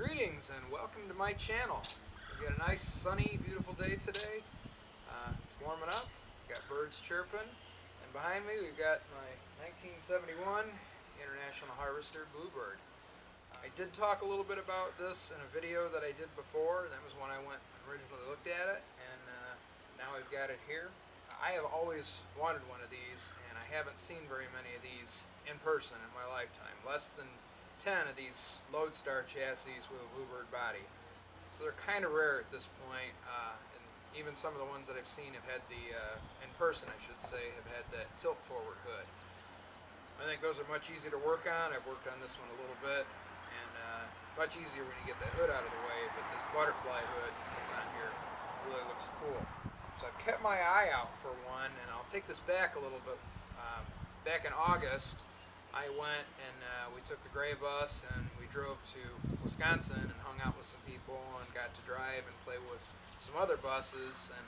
Greetings and welcome to my channel. We got a nice sunny beautiful day today. It's warming up, got birds chirping, and behind me we've got my 1971 International Harvester Bluebird. I did talk a little bit about this in a video that I did before. That was when I went and originally looked at it, and now I've got it here. I have always wanted one of these, and I haven't seen very many of these in person in my lifetime. Less than 10 of these lodestar chassis with a Bluebird body. So they're kind of rare at this point, and even some of the ones that I've seen have had the, in person I should say, have had that tilt forward hood. I think those are much easier to work on. I've worked on this one a little bit, and much easier when you get that hood out of the way, but this butterfly hood that's on here really looks cool. So I've kept my eye out for one, and I'll take this back a little bit. Back in August, I went and we took the gray bus and we drove to Wisconsin and hung out with some people and got to drive and play with some other buses, and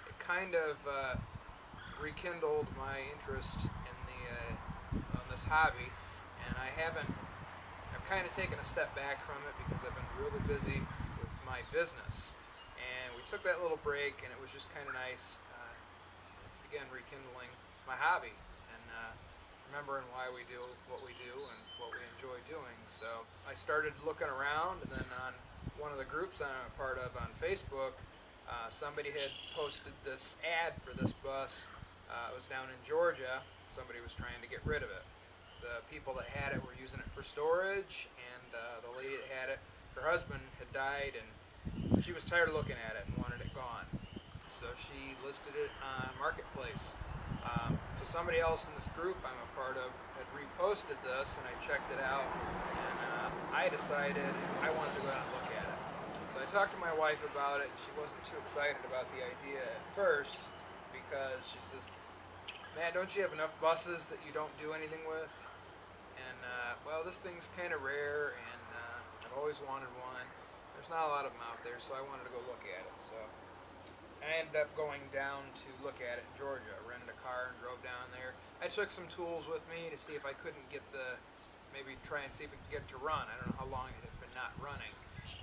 it kind of rekindled my interest in this hobby. And I've kind of taken a step back from it because I've been really busy with my business. And we took that little break, and it was just kind of nice, again, rekindling my hobby and remembering why we do what we do and what we enjoy doing. So I started looking around, and then on one of the groups I'm a part of on Facebook, somebody had posted this ad for this bus. It was down in Georgia. Somebody was trying to get rid of it. The people that had it were using it for storage, and the lady that had it, her husband had died, and she was tired of looking at it and wanted it gone. So she listed it on Marketplace. So somebody else in this group I'm a part of had reposted this, and I checked it out, and I decided I wanted to go out and look at it. So I talked to my wife about it, and she wasn't too excited about the idea at first, because she says, "Man, don't you have enough buses that you don't do anything with?" And well, this thing's kind of rare, and I've always wanted one. There's not a lot of them out there, so I wanted to go look at it. So I ended up going down to look at it in Georgia. I rented a car and drove down there. I took some tools with me to see if I couldn't get maybe try and see if it could get it to run. I don't know how long it had been not running.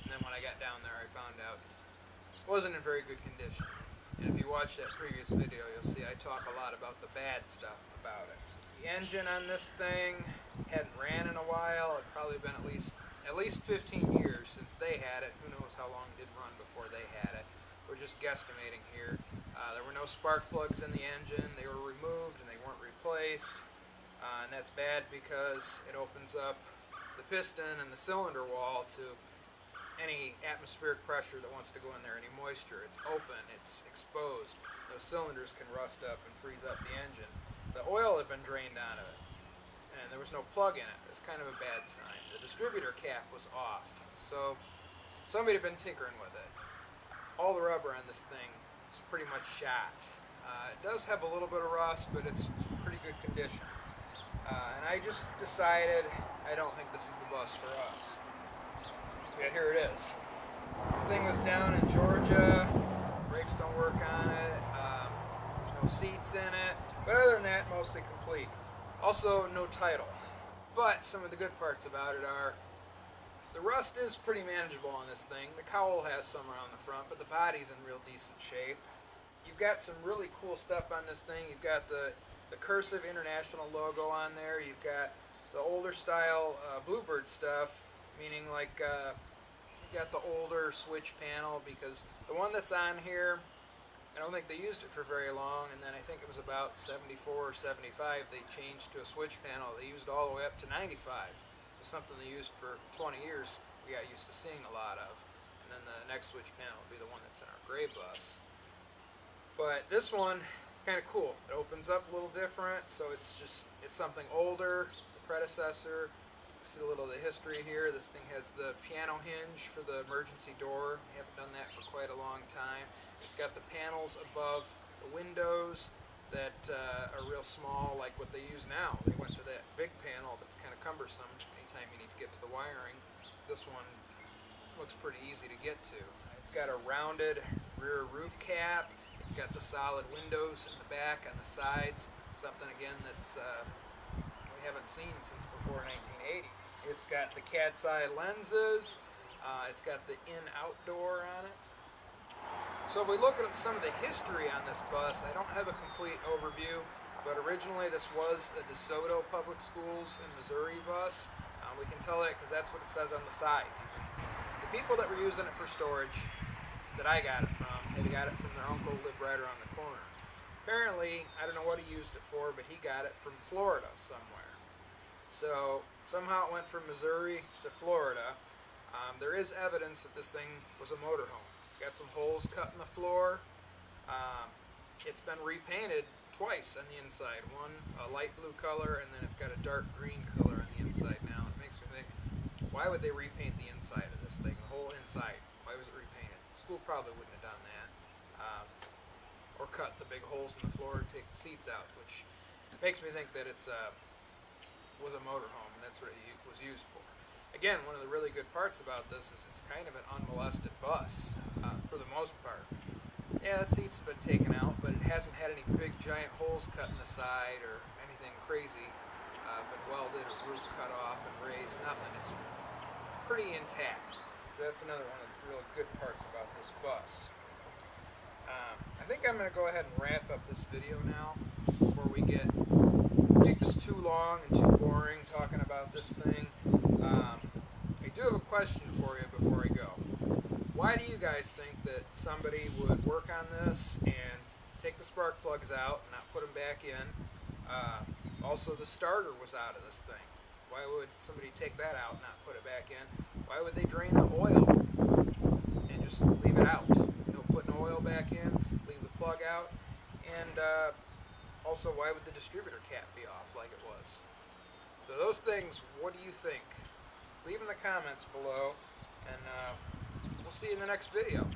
And then when I got down there, I found out it wasn't in very good condition. And if you watch that previous video, you'll see I talk a lot about the bad stuff about it. The engine on this thing hadn't ran in a while. It'd probably been at least 15 years since they had it. Who knows how long it did run before they had it. We're just guesstimating here. There were no spark plugs in the engine. They were removed and they weren't replaced. And that's bad because it opens up the piston and the cylinder wall to any atmospheric pressure that wants to go in there, any moisture. It's open, it's exposed. Those cylinders can rust up and freeze up the engine. The oil had been drained out of it, and there was no plug in it. It's kind of a bad sign. The distributor cap was off, so somebody had been tinkering with it. All the rubber on this thing is pretty much shot. It does have a little bit of rust, but it's pretty good condition. And I just decided I don't think this is the bus for us. Yeah, here it is. This thing was down in Georgia. Brakes don't work on it. There's no seats in it. But other than that, mostly complete. Also, no title. But some of the good parts about it are the rust is pretty manageable on this thing. The cowl has some around the front, but the body's in real decent shape. You've got some really cool stuff on this thing. You've got the cursive International logo on there. You've got the older style Bluebird stuff, meaning like you got the older switch panel, because the one that's on here, I don't think they used it for very long, and then I think it was about 74 or 75 they changed to a switch panel. They used all the way up to 95. So something they used for 20 years we got used to seeing a lot of. And then the next switch panel will be the one that's in our gray bus. But this one is kind of cool. It opens up a little different, so it's something older, the predecessor. See a little of the history here. This thing has the piano hinge for the emergency door. We haven't done that for quite a long time. It's got the panels above the windows that are real small, like what they use now. They went to that big panel that's kind of cumbersome anytime you need to get to the wiring. This one looks pretty easy to get to. It's got a rounded rear roof cap. It's got the solid windows in the back and the sides. Something, again, that's we haven't seen since before 1980. It's got the cat's eye lenses. It's got the in-out door on it. So if we look at some of the history on this bus, I don't have a complete overview, but originally this was a DeSoto Public Schools in Missouri bus. We can tell that because that's what it says on the side. The people that were using it for storage that I got it from, they got it from their uncle who lived right around the corner. Apparently, I don't know what he used it for, but he got it from Florida somewhere. So somehow it went from Missouri to Florida. There is evidence that this thing was a motorhome. It's got some holes cut in the floor. It's been repainted twice on the inside. One a light blue color, and then it's got a dark green color on the inside now. It makes me think, why would they repaint the inside of this thing, the whole inside? Why was it repainted? School probably wouldn't have done that. Or cut the big holes in the floor and take the seats out, which makes me think that it's was a motorhome, and that's what it was used for. Again, one of the really good parts about this is it's kind of an unmolested bus, for the most part. Yeah, the seats have been taken out, but it hasn't had any big giant holes cut in the side or anything crazy. Been welded or roof cut off and raised, nothing. It's pretty intact. So that's another one of the real good parts about this bus. I think I'm going to go ahead and wrap up this video now before we make this too long and too boring talking about this thing. I do have a question for you before I go. Why do you guys think that somebody would work on this and take the spark plugs out and not put them back in? Also, the starter was out of this thing. Why would somebody take that out and not put it back in? Why would they drain the oil and just leave it out? No putting oil back in, leave the plug out, and also why would the distributor cap be off like it was? So those things, what do you think? Leave in the comments below, and we'll see you in the next video.